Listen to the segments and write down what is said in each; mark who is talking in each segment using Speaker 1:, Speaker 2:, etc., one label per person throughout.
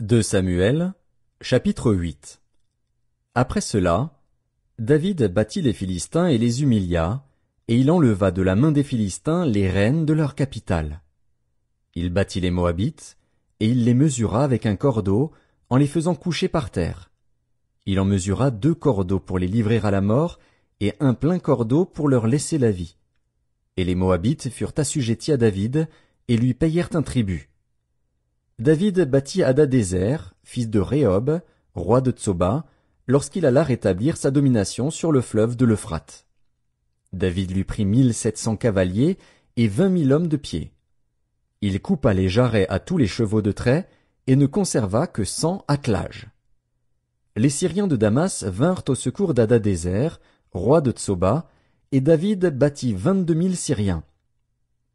Speaker 1: 2 Samuel, chapitre 8. Après cela, David battit les Philistins et les humilia, et il enleva de la main des Philistins les reines de leur capitale. Il battit les Moabites, et il les mesura avec un cordeau, en les faisant coucher par terre. Il en mesura 2 cordeaux pour les livrer à la mort, et un plein cordeau pour leur laisser la vie. Et les Moabites furent assujettis à David, et lui payèrent un tribut. David battit Hadadézer, fils de Rehob, roi de Tsoba, lorsqu'il alla rétablir sa domination sur le fleuve de l'Euphrate. David lui prit 1700 cavaliers et 20 000 hommes de pied. Il coupa les jarrets à tous les chevaux de trait et ne conserva que 100 attelages. Les Syriens de Damas vinrent au secours d'Hadadézer, roi de Tsoba, et David battit 22 000 Syriens.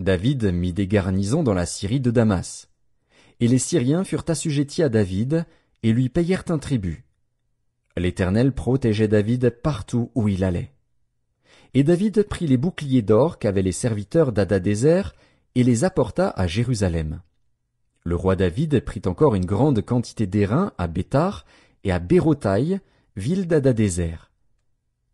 Speaker 1: David mit des garnisons dans la Syrie de Damas. Et les Syriens furent assujettis à David, et lui payèrent un tribut. L'Éternel protégeait David partout où il allait. Et David prit les boucliers d'or qu'avaient les serviteurs d'Hadadézer, et les apporta à Jérusalem. Le roi David prit encore une grande quantité d'airain à Béthar et à Bérotaï, ville d'Hadadézer.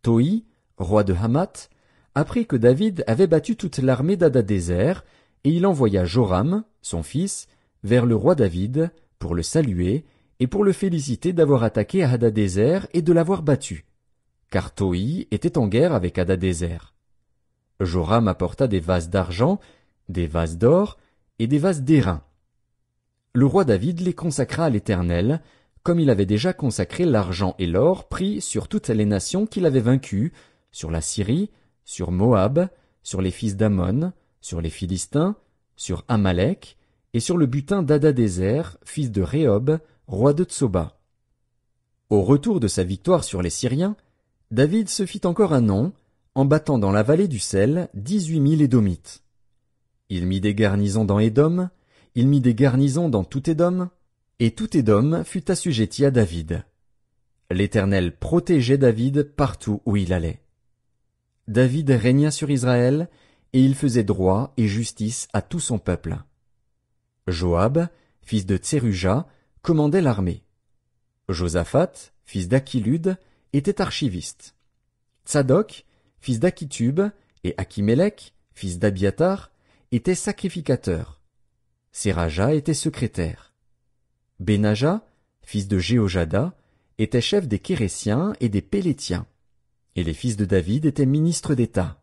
Speaker 1: Toi, roi de Hamath, apprit que David avait battu toute l'armée d'Hadadézer, et il envoya Joram, son fils, vers le roi David, pour le saluer, et pour le féliciter d'avoir attaqué à Hadadézer et de l'avoir battu, car Toi était en guerre avec Hadadézer. Joram apporta des vases d'argent, des vases d'or et des vases d'airain. Le roi David les consacra à l'Éternel, comme il avait déjà consacré l'argent et l'or pris sur toutes les nations qu'il avait vaincues, sur la Syrie, sur Moab, sur les fils d'Ammon, sur les Philistins, sur Amalek, et sur le butin d'Hadadézer, fils de Rehob, roi de Tsoba. Au retour de sa victoire sur les Syriens, David se fit encore un nom, en battant dans la vallée du sel 18 000 Édomites. Il mit des garnisons dans Édom, il mit des garnisons dans tout Édom, et tout Édom fut assujetti à David. L'Éternel protégeait David partout où il allait. David régna sur Israël, et il faisait droit et justice à tout son peuple. Joab, fils de Tseruja, commandait l'armée. Josaphat, fils d'Achilud, était archiviste. Tsadok, fils d'Achitub, et Achimélec, fils d'Abiatar, était sacrificateur. Séraja était secrétaire. Benaja, fils de Jéhojada, était chef des Kérésiens et des Pélétiens. Et les fils de David étaient ministres d'État.